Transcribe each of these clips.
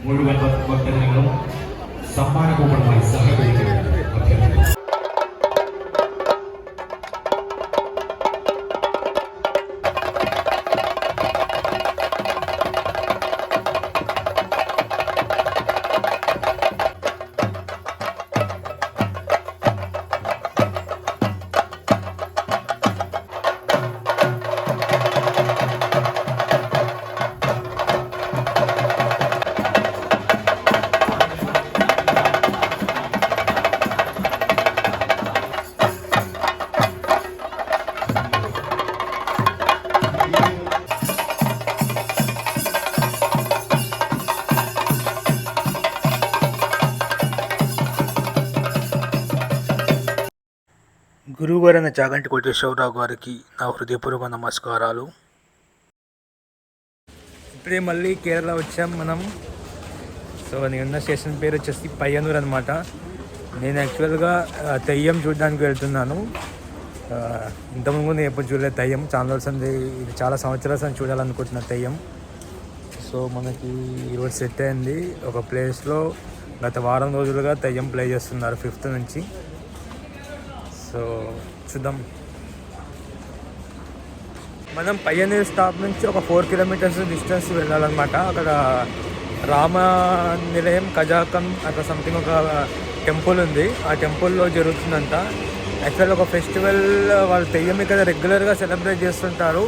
മുഴുവൻ ഭക്തജനങ്ങളും സമ്മാനകൂപ്പണമായി സഹകരിക്കുന്നത് അഭ്യർത്ഥിക്കുന്നു. గురువుగారైన చాగంటి కోటేశ్వరరావు గారికి నా హృదయపూర్వక నమస్కారాలు. ఇప్పుడే మళ్ళీ కేరళ వచ్చాం మనం. సో నేనున్న స్టేషన్ పేరు వచ్చేసి పయ్యనూరు అనమాట. నేను యాక్చువల్గా తెయ్యం చూడడానికి వెళ్తున్నాను. ఇంతకుముందు నేను ఎప్పుడు చూడలేదు తెయ్యం. చాలా సంవత్సరాలు చూడాలనుకుంటున్నా తెయ్యం. సో మనకి ఈరోజు సెట్ అయింది. ఒక ప్లేస్లో గత వారం రోజులుగా తెయ్యం ప్లే చేస్తున్నారు 5th నుంచి. సో చూద్దాం. మనం పయ్యనూరు స్టాప్ నుంచి ఒక 4 kilometers డిస్టెన్స్ వెళ్ళాలన్నమాట. అక్కడ రామ నిలయం కజాకం అక్కడ సంథింగ్ ఒక టెంపుల్ ఉంది. ఆ టెంపుల్లో జరుగుతుందంట. యాక్చువల్ ఒక ఫెస్టివల్ వాళ్ళు తెయ్యం ఇక్కడ రెగ్యులర్గా సెలబ్రేట్ చేస్తుంటారు.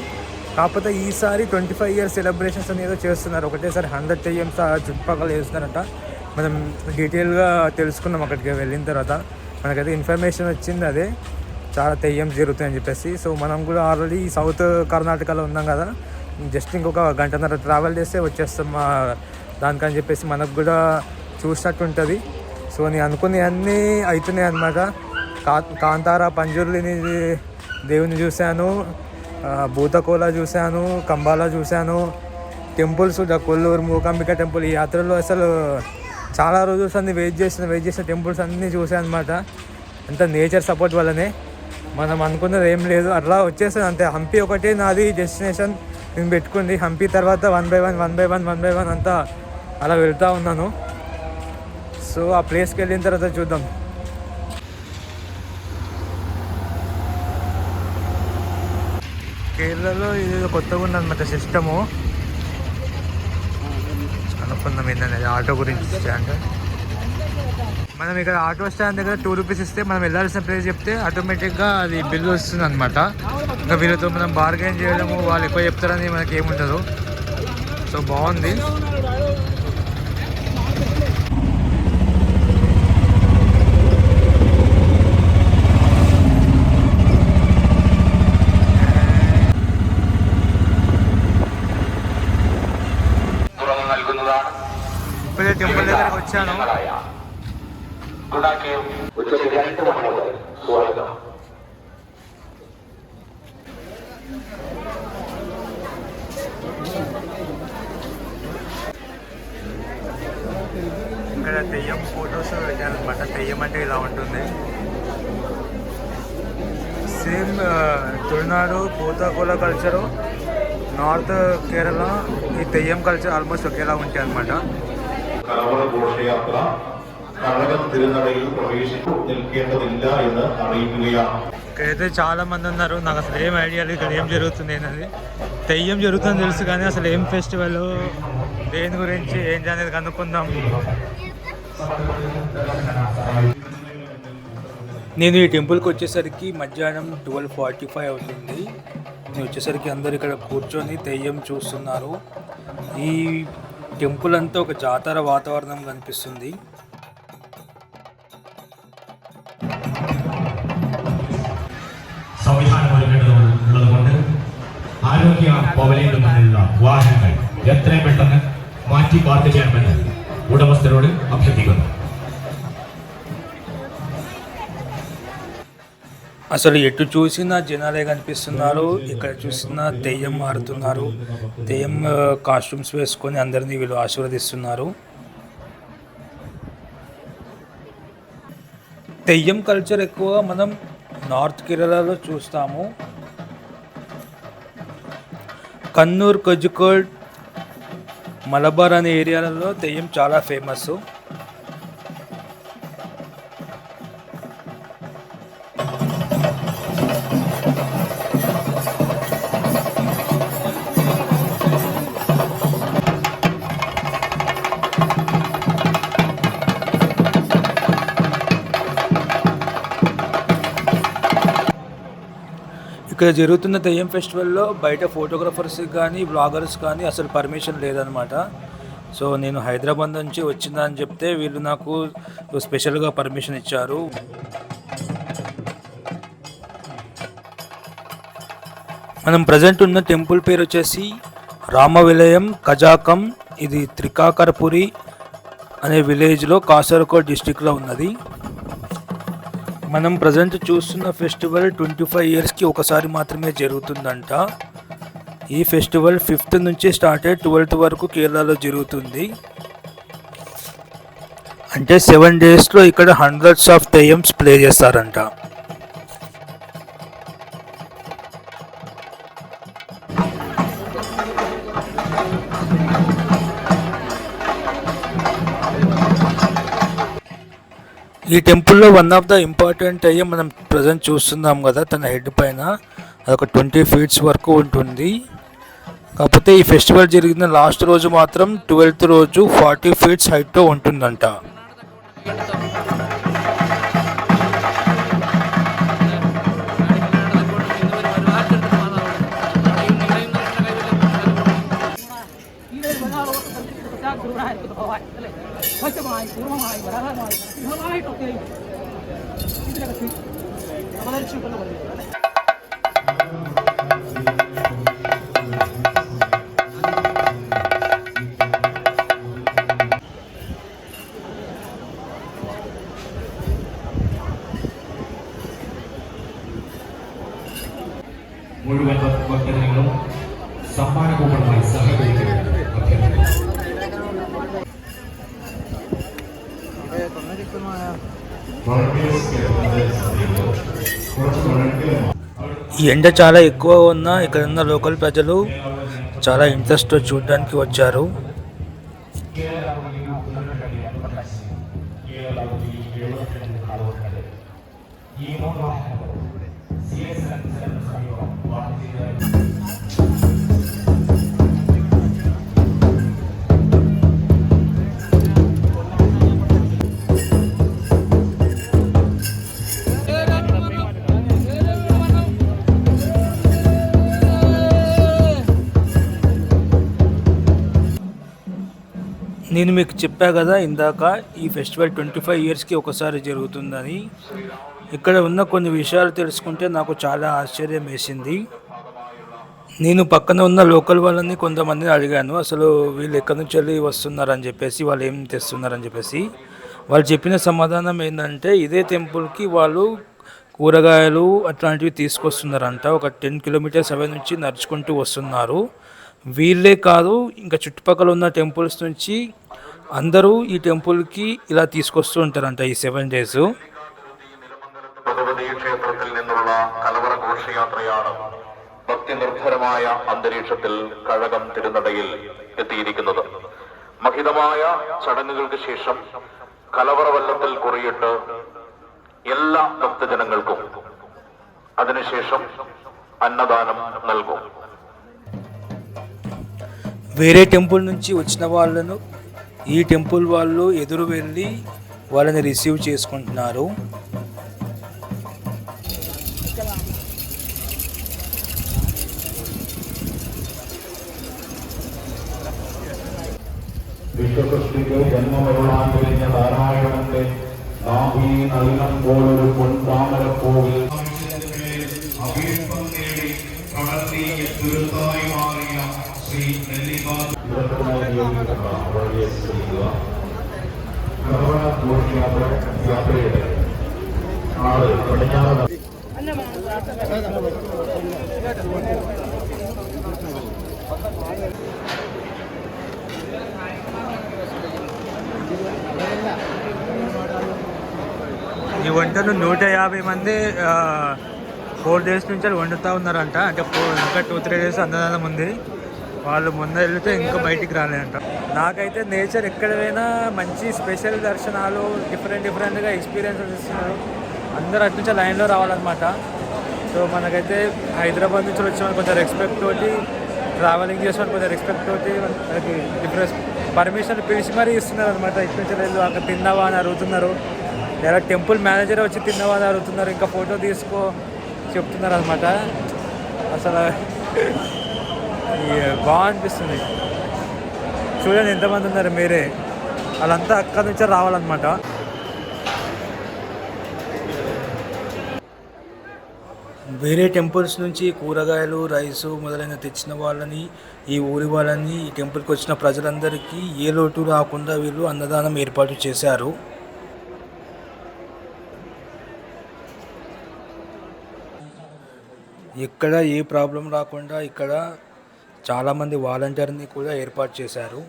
కాకపోతే ఈసారి 25 years సెలబ్రేషన్స్ అనేది చేస్తున్నారు. ఒకటేసారి 100 తెయ్యమ్స్ చుట్టుపక్కల చేస్తున్నారట. మనం డీటెయిల్గా తెలుసుకున్నాం అక్కడికి వెళ్ళిన తర్వాత. మనకైతే ఇన్ఫర్మేషన్ వచ్చింది అదే చాలా తెయ్యం జరుగుతాయని చెప్పేసి. సో మనం కూడా ఆల్రెడీ సౌత్ కర్ణాటకలో ఉన్నాం కదా, జస్ట్ ఇంకొక 1.5 ట్రావెల్ చేస్తే వచ్చేస్తాం దానికని చెప్పేసి మనకు కూడా చూసినట్టు ఉంటుంది. సో నేను అనుకునే అన్నీ అవుతున్నాయి అన్నమాట. కాంతారా పంజుర్లిని దేవుని చూశాను, భూతకోల చూశాను, కంబాలా చూశాను, టెంపుల్స్ కొల్లూరు మూకాంబిక టెంపుల్. ఈ యాత్రలో అసలు చాలా రోజులు వెయిట్ చేసిన టెంపుల్స్ అన్నీ చూసాను అనమాట. అంత నేచర్ సపోర్ట్ వల్లనే. మనం అనుకున్నది ఏం లేదు, అట్లా వచ్చేస్తుంది అంతే. హంపి ఒకటే నాది డెస్టినేషన్ నేను పెట్టుకుంది. హంపి తర్వాత 1 by 1 అంతా అలా వెళ్తూ ఉన్నాను. సో ఆ ప్లేస్కి వెళ్ళిన తర్వాత చూద్దాం. కేరళలో ఇది కొత్తగా ఉందన్నమాట సిస్టము. అనుకున్నాం ఏంటంటే ఆటో గురించి. స్టాండ్ మనం ఇక్కడ ఆటో స్టాండ్ దగ్గర 2 rupees ఇస్తే మనం వెళ్ళాల్సిన ప్లేస్ చెప్తే ఆటోమేటిక్గా అది బిల్ వస్తుంది అనమాట. ఇంకా వీళ్ళతో మనం బార్గెన్ చేయడము, వాళ్ళు ఎక్కువ చెప్తారని మనకి ఏముండదు. సో బాగుంది. ఇప్పుడే టెంపుల్ దగ్గరకు వచ్చాను. ఇక్కడ తెయ్యం ఫొటోస్ పెట్టారనమాట. తెయ్యం అంటే ఇలా ఉంటుంది. Same Tulunadu పూతకోల culture, north Kerala ఈ తెయ్యం కల్చర్ ఆల్మోస్ట్ ఒకేలా ఉంటాయి అనమాట. കലവറ ഘോഷയാത്ര കഴകം തിരുനടയിൽ പ്രവേശിച്ചു നിൽക്കേണ്ടതില്ല എന്ന് അറിയിക്കുകയാണ്. ఇక్కడైతే చాలా మంది ఉన్నారు. నాకు అసలు ఏం ఐడియా లేదు ఇక్కడ ఏం జరుగుతుంది అనేది. తెయ్యం జరుగుతుందని తెలుసు కానీ అసలు ఏం ఫెస్టివల్, దేని గురించి ఏంటి అనేది కనుక్కుందాం. నేను ఈ టెంపుల్కి వచ్చేసరికి మధ్యాహ్నం 12:45 అవుతుంది. నేను వచ్చేసరికి అందరు ఇక్కడ కూర్చొని తెయ్యం చూస్తున్నారు. ఈ టెంపుల్ అంతా ఒక జాతర వాతావరణం కనిపిస్తుంది. സംവിധാനം ഒരുക്കേണ്ടതുള്ളതുകൊണ്ട് ആരോഗ്യ ഭവനയുടെ മുന്നിലുള്ള വാഹനങ്ങൾ എത്രയും പെട്ടെന്ന് മാറ്റി പാർക്ക് ചെയ്യണമെന്ന് ഉടമസ്ഥരോട് അഭ്യർത്ഥിക്കുന്നു. అసలు ఎటు చూసినా జనాలే కనిపిస్తున్నారు. ఇక్కడ చూసినా దెయ్యం ఆడుతున్నారు. దెయ్యం కాస్ట్యూమ్స్ వేసుకొని అందరినీ వీళ్ళు ఆశీర్వదిస్తున్నారు. దెయ్యం కల్చర్ ఎక్కువ మనం నార్త్ కేరళలో చూస్తాము. కన్నూర్, కోజికోడ్, మలబార్ అనే ఏరియాలలో దెయ్యం చాలా ఫేమస్. ఇక్కడ జరుగుతున్న దెయ్యం ఫెస్టివల్లో బయట ఫోటోగ్రఫర్స్ కానీ బ్లాగర్స్ కానీ అసలు పర్మిషన్ లేదనమాట. సో నేను హైదరాబాద్ నుంచి వచ్చిందా అని చెప్తే వీళ్ళు నాకు స్పెషల్గా పర్మిషన్ ఇచ్చారు. మనం ప్రజెంట్ ఉన్న టెంపుల్ పేరు వచ్చేసి రామవిలయం కజాకం. ఇది త్రికాకరపురి అనే విలేజ్లో కాసర్గోడ్ డిస్టిక్లో ఉన్నది. మనం ప్రజెంట్ చూస్తున్న ఫెస్టివల్ 25 ఇయర్స్కి ఒకసారి మాత్రమే జరుగుతుందంట. ఈ ఫెస్టివల్ 5th నుంచి స్టార్ట్ అయ్యి 12th వరకు కేరళలో జరుగుతుంది. అంటే 7 డేస్లో ఇక్కడ హండ్రెడ్స్ ఆఫ్ దెయ్యమ్స్ ప్లే చేస్తారంట. ఈ టెంపుల్లో వన్ ఆఫ్ ద ఇంపార్టెంట్ దెయ్యం మనం ప్రజెంట్ చూస్తున్నాం కదా, తన హెడ్ పైన అదొక 20 feet వరకు ఉంటుంది. కాకపోతే ఈ ఫెస్టివల్ జరిగిన లాస్ట్ రోజు మాత్రం 12th రోజు 40 feet హైట్తో ఉంటుందంట. മുഴുവൻ ഭക്തജനങ്ങളും സമ്മാനകൂപ്പണമായി സഹകരിക്കുന്നത് ఈ ఎండ చాలా ఎక్కువ ఉన్నా ఇక్కడ ఉన్న లోకల్ ప్రజలు చాలా ఇంట్రెస్ట్తో చూడడానికి వచ్చారు. నేను మీకు చెప్పా కదా ఇందాక, ఈ ఫెస్టివల్ 25 ఇయర్స్కి ఒకసారి జరుగుతుందని. ఇక్కడ ఉన్న కొన్ని విషయాలు తెలుసుకుంటే నాకు చాలా ఆశ్చర్యం వేసింది. నేను పక్కన ఉన్న లోకల్ వాళ్ళని కొంతమందిని అడిగాను, అసలు వీళ్ళు ఎక్కడి నుంచి వెళ్ళి వస్తున్నారని చెప్పేసి, వాళ్ళు ఏం తెస్తున్నారని చెప్పేసి. వాళ్ళు చెప్పిన సమాధానం ఏంటంటే ఇదే టెంపుల్కి వాళ్ళు కూరగాయలు అట్లాంటివి తీసుకొస్తున్నారంట. ఒక 10 kilometers అవే నుంచి నడుచుకుంటూ వస్తున్నారు. వీళ్ళే కాదు, ఇంకా చుట్టుపక్కల ఉన్న టెంపుల్స్ నుంచి అందరూ ఈ టెంపుల్కి ఇలా తీసుకొస్తూ ఉంటారంట ఈ 7 days. ഭഗവതി ക്ഷേത്രത്തിൽ നിന്നുള്ള കലവറ ഘോഷയാത്രയാണ് ഭക്തി നിർഭരമായ അന്തരീക്ഷത്തിൽ കഴകം തിരുനടയിൽ എത്തിയിരിക്കുന്നത്. മഹിതമായ ചടങ്ങുകൾക്ക് ശേഷം കലവറ വെള്ളത്തിൽ കുറിയിട്ട് എല്ലാ ഭക്തജനങ്ങൾക്കും അതിനുശേഷം అన్నదానం നൽകും. వేరే టెంపుల్ నుంచి వచ్చిన వాళ్ళను ఈ టెంపుల్ వాళ్ళు ఎదురు వెళ్ళి వాళ్ళని రిసీవ్ చేసుకుంటున్నారు. വിശ്വസൃഷ്ടിക്ക് ജന്മമരുളാൻ കഴിഞ്ഞ നാരായണന്റെ നാഭി നൽകുമ്പോഴൊരു പൊൻതാമരപ്പൂവിൽ യാത്രയുടെ നാളെ പടിഞ്ഞാറ് ఈ వంటను 150 మంది 4 days నుంచి వండుతూ ఉన్నారంట. అంటే ఇంకా 2-3 days అన్నదానం ఉంది. వాళ్ళు ముందు వెళ్తే ఇంకా బయటికి రాలేదంట. నాకైతే నేచర్ ఎక్కడ పోయినా మంచి స్పెషల్ దర్శనాలు డిఫరెంట్గా ఎక్స్పీరియన్సెస్ ఇస్తున్నారు. అందరూ అటు నుంచి లైన్లో రావాలన్నమాట. సో మనకైతే హైదరాబాద్ నుంచి వచ్చామని కొంచెం రెస్పెక్ట్ తోటి, ట్రావెలింగ్ చేసామని కొంచెం రెస్పెక్ట్ తోటి మనకి డిఫరెన్స్ పర్మిషన్ పిలిచి మరీ ఇస్తున్నారు అనమాట. ఇటు నుంచి వెళ్ళు, అక్కడ తిన్నావా అని అడుగుతున్నారు. లేదా టెంపుల్ మేనేజర్ వచ్చి తిన్నావా అని అడుగుతున్నారు. ఇంకా ఫోటో తీసుకో చెప్తున్నారు అనమాట. అసలు బాగా అనిపిస్తుంది. చూడండి ఎంతమంది ఉన్నారు మీరే. వాళ్ళంతా అక్కడి నుంచే రావాలన్నమాట. వేరే టెంపుల్స్ నుంచి కూరగాయలు, రైసు మొదలైన తెచ్చిన వాళ్ళని, ఈ ఊరి వాళ్ళని, ఈ టెంపుల్కి వచ్చిన ప్రజలందరికీ ఏ లోటు రాకుండా వీళ్ళు అన్నదానం ఏర్పాటు చేశారు. ఎక్కడ ఏ ప్రాబ్లం రాకుండా ఇక్కడ చాలామంది వాలంటీర్ని కూడా ఏర్పాటు చేశారు.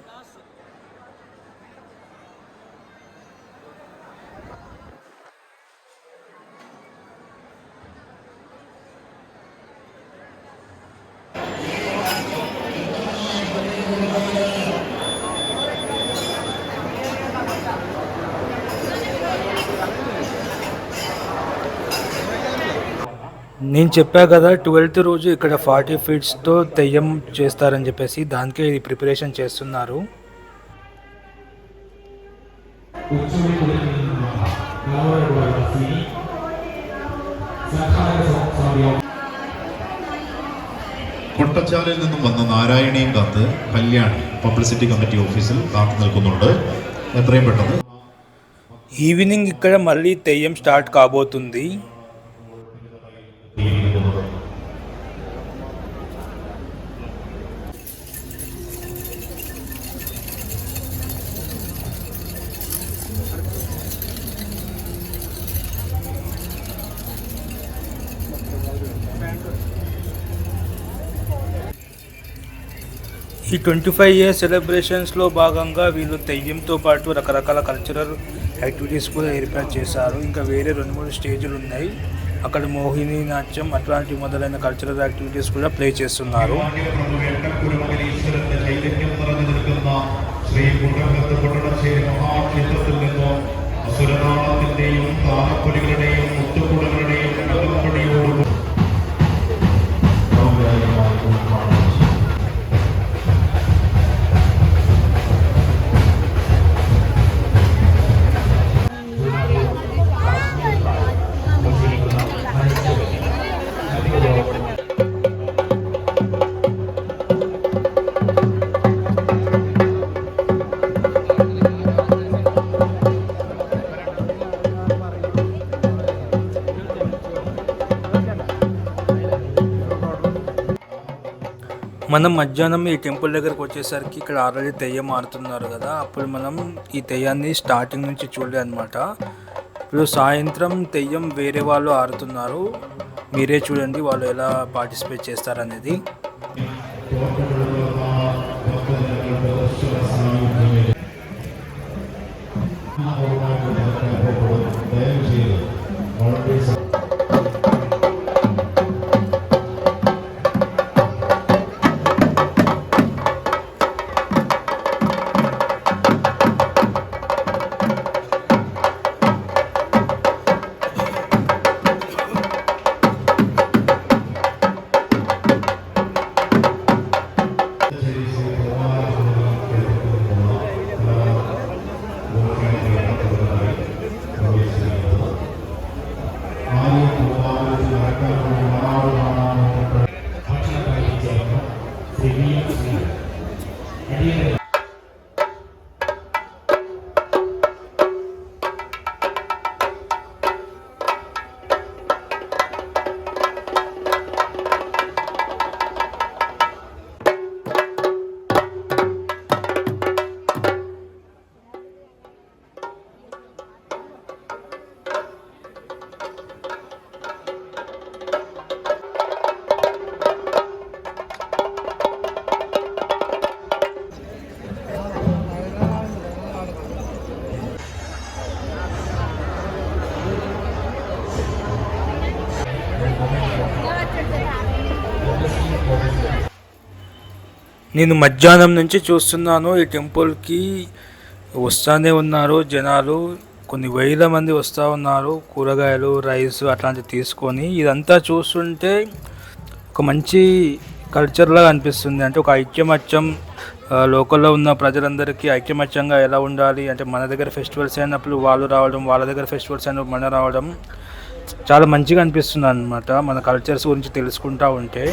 నేను చెప్పా కదా 12th రోజు ఇక్కడ 40 ఫీట్స్తో తెయ్యం చేస్తారని చెప్పేసి, దానికే ఇది ప్రిపరేషన్ చేస్తున్నారు. കൊട്ടച്ചാലിൽ നിന്നും വന്ന നാരായണിയും കാത്ത് കല്യാണി പബ്ലിസിറ്റി കമ്മിറ്റി ഓഫീസിൽ കാത്തു നിൽക്കുന്നുണ്ട്. എത്രയും പെട്ടെന്ന് ఈవినింగ్ ఇక్కడ మళ్ళీ తెయ్యం స్టార్ట్ కాబోతుంది. ఈ 25 years సెలబ్రేషన్స్లో భాగంగా వీళ్ళు తెయ్యంతో పాటు రకరకాల కల్చరల్ యాక్టివిటీస్ కూడా ఏర్పాటు చేశారు. ఇంకా వేరే 2-3 స్టేజ్లు ఉన్నాయి. అక్కడ మోహిని నాట్యం అట్లాంటి మొదలైన కల్చరల్ యాక్టివిటీస్ కూడా ప్లే చేస్తున్నారు. మనం మధ్యాహ్నం ఈ టెంపుల్ దగ్గరకు వచ్చేసరికి ఇక్కడ ఆల్రెడీ తెయ్యం ఆడుతున్నారు కదా, అప్పుడు మనం ఈ తెయ్యాన్ని స్టార్టింగ్ నుంచి చూడలే అనమాట. ఇప్పుడు సాయంత్రం తెయ్యం వేరే వాళ్ళు ఆడుతున్నారు. మీరే చూడండి వాళ్ళు ఎలా పార్టిసిపేట్ చేస్తారనేది. నేను మధ్యాహ్నం నుంచి చూస్తున్నాను ఈ టెంపుల్కి వస్తూనే ఉన్నారు జనాలు. కొన్ని వేల మంది వస్తూ ఉన్నారు కూరగాయలు రైస్ అట్లాంటివి తీసుకొని. ఇదంతా చూస్తుంటే ఒక మంచి కల్చర్లాగా అనిపిస్తుంది. అంటే ఒక ఐక్యమత్యం, లోకల్లో ఉన్న ప్రజలందరికీ ఐక్యమత్యంగా ఎలా ఉండాలి అంటే మన దగ్గర ఫెస్టివల్స్ అయినప్పుడు వాళ్ళు రావడం, వాళ్ళ దగ్గర ఫెస్టివల్స్ అయినప్పుడు మన రావడం చాలా మంచిగా అనిపిస్తుంది అన్నమాట. మన కల్చర్స్ గురించి తెలుసుకుంటూ ఉంటే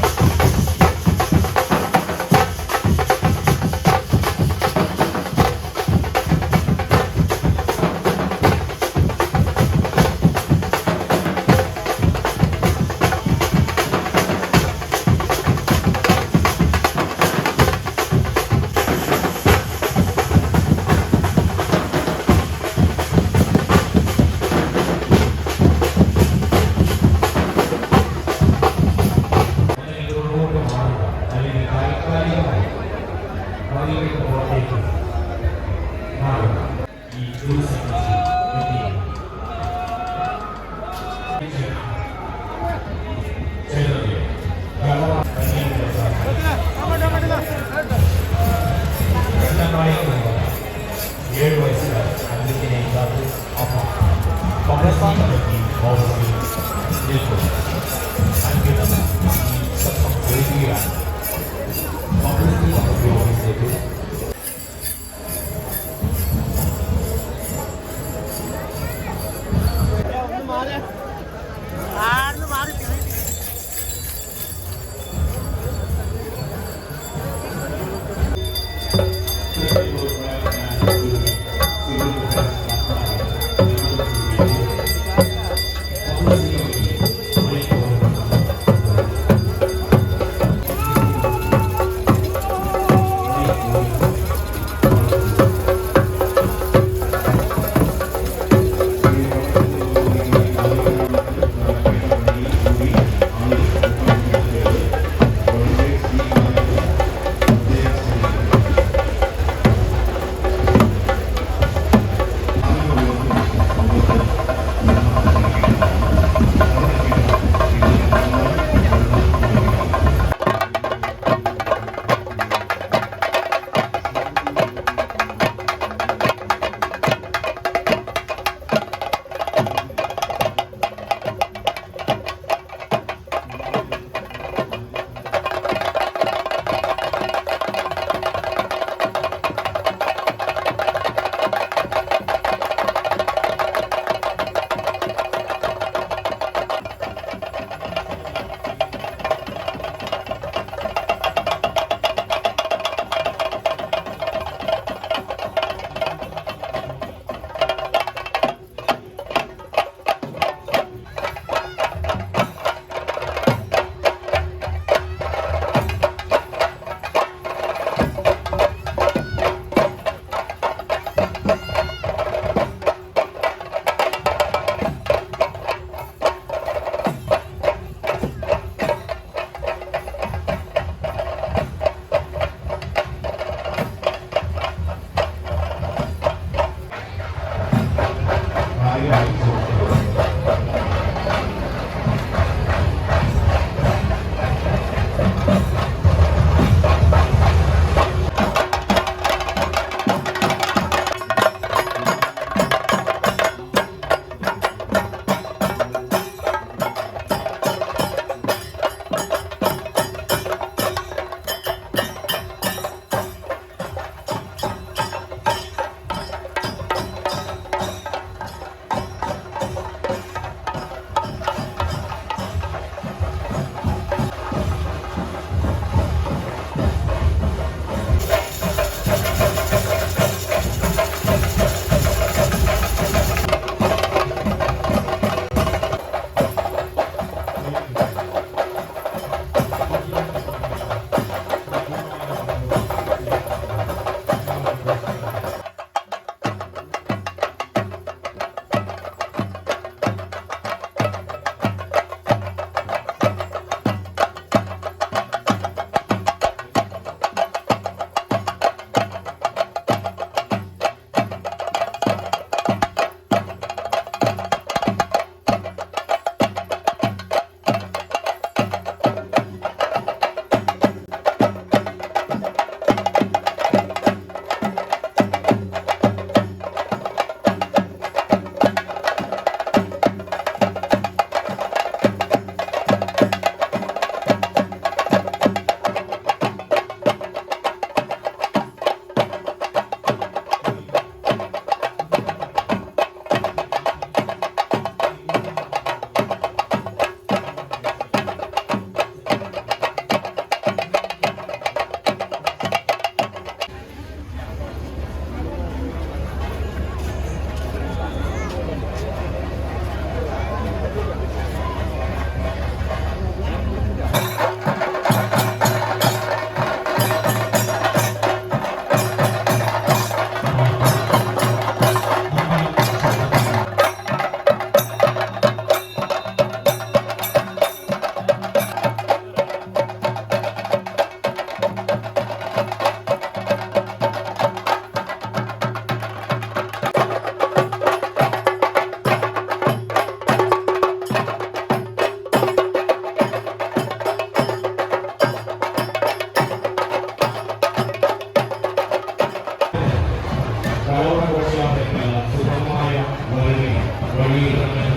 ക്രമീകരണങ്ങൾ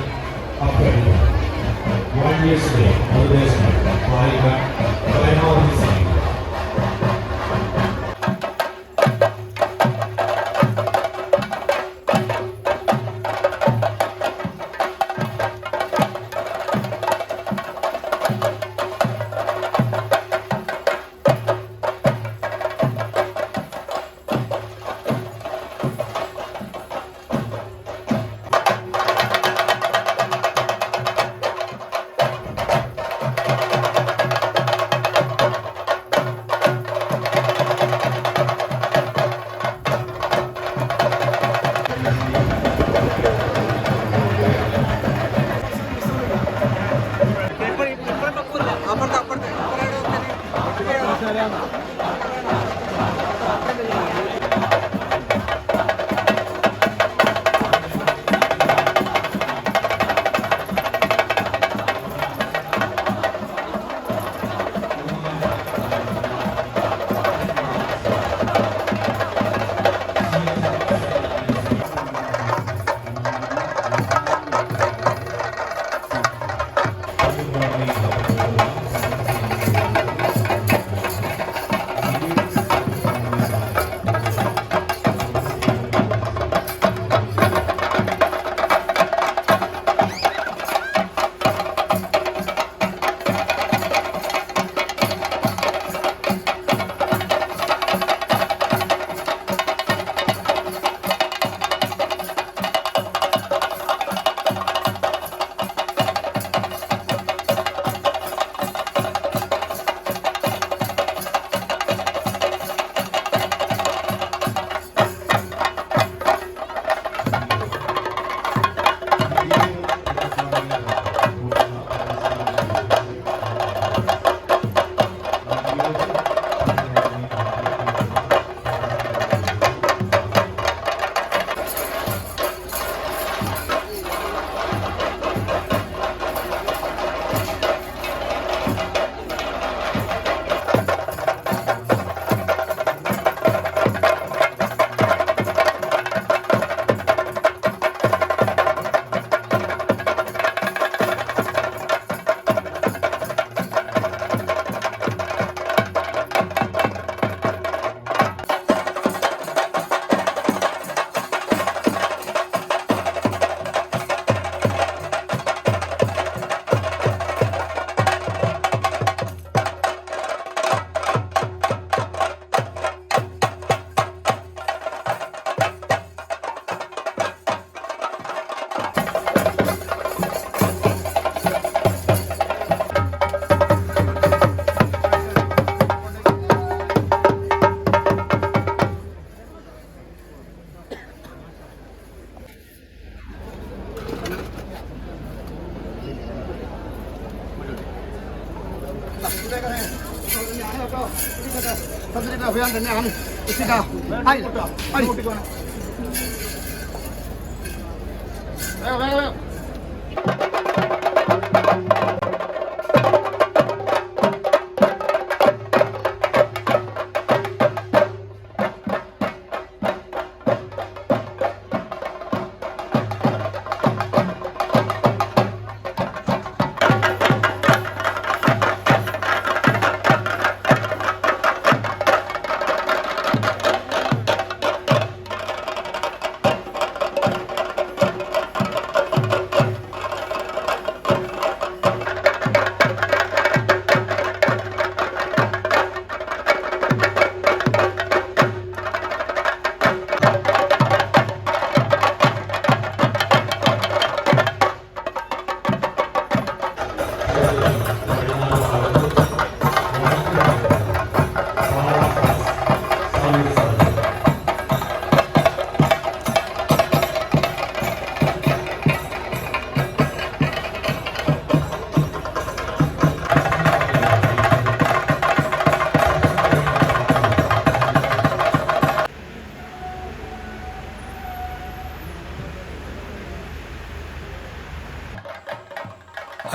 അപ്പഴിക്കും 1 year നിർദ്ദേശങ്ങൾ പാലിക്കാൻ പരമാവധി ശ്രമിക്കും.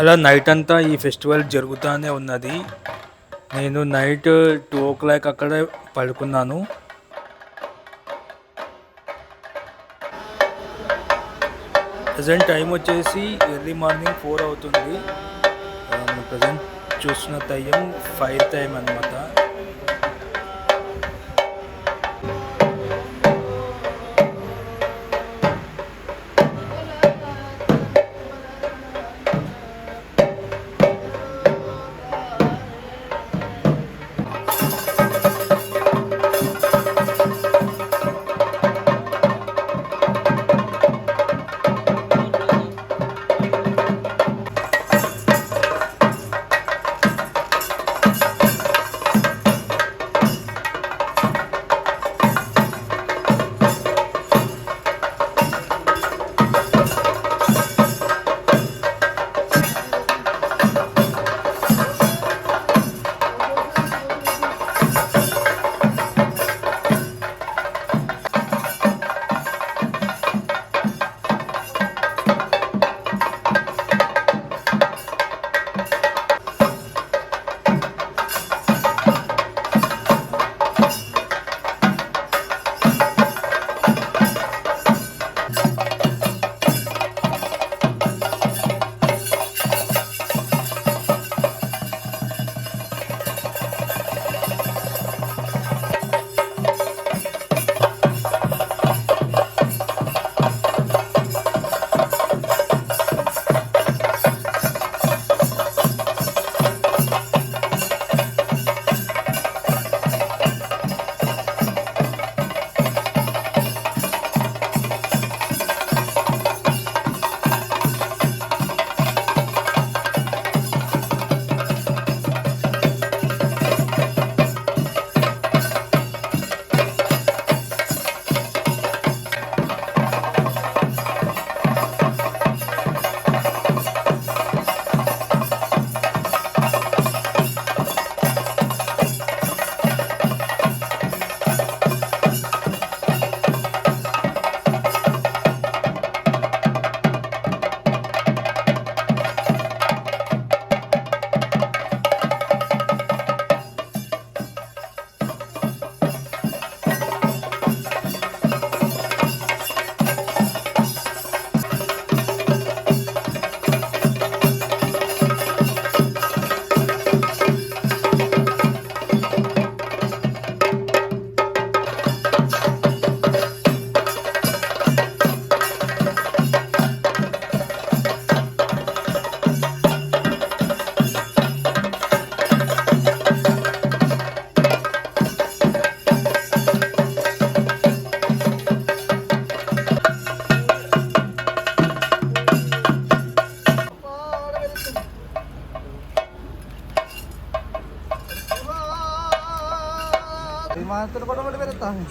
అలా నైట్ అంతా ఈ ఫెస్టివల్ జరుగుతూనే ఉన్నది. నేను నైట్ 2 o'clock అక్కడే పడుకున్నాను. ప్రజెంట్ టైం వచ్చేసి ఎర్లీ మార్నింగ్ 4 అవుతుంది. మనం ప్రజెంట్ చూస్తున్న టైం ఫైర్ టైం అన్నమాట.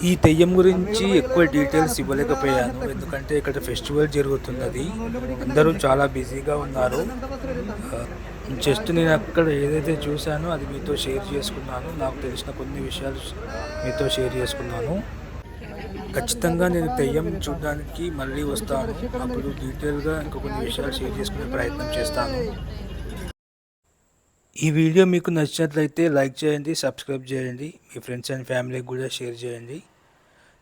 ఈ తెయ్యం గురించి ఎక్కువ డీటెయిల్స్ ఇవ్వలేకపోయాను, ఎందుకంటే ఇక్కడ ఫెస్టివల్ జరుగుతున్నది, అందరూ చాలా బిజీగా ఉన్నారు. జస్ట్ నేను అక్కడ ఏదైతే చూశానో అది మీతో షేర్ చేసుకున్నాను, నాకు తెలిసిన కొన్ని విషయాలు మీతో షేర్ చేసుకున్నాను. ఖచ్చితంగా నేను తెయ్యం చూడడానికి మళ్ళీ వస్తాను, అప్పుడు డీటెయిల్గా ఇంకా కొన్ని విషయాలు షేర్ చేసుకునే ప్రయత్నం చేస్తాను. ఈ వీడియో మీకు నచ్చినట్లయితే లైక్ చేయండి, సబ్స్క్రైబ్ చేయండి, మీ ఫ్రెండ్స్ అండ్ ఫ్యామిలీకి కూడా షేర్ చేయండి.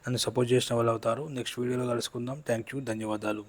నన్ను సపోర్ట్ చేసిన వాళ్ళు అవుతారు. నెక్స్ట్ వీడియోలో కలుసుకుందాం. థ్యాంక్ యూ, ధన్యవాదాలు.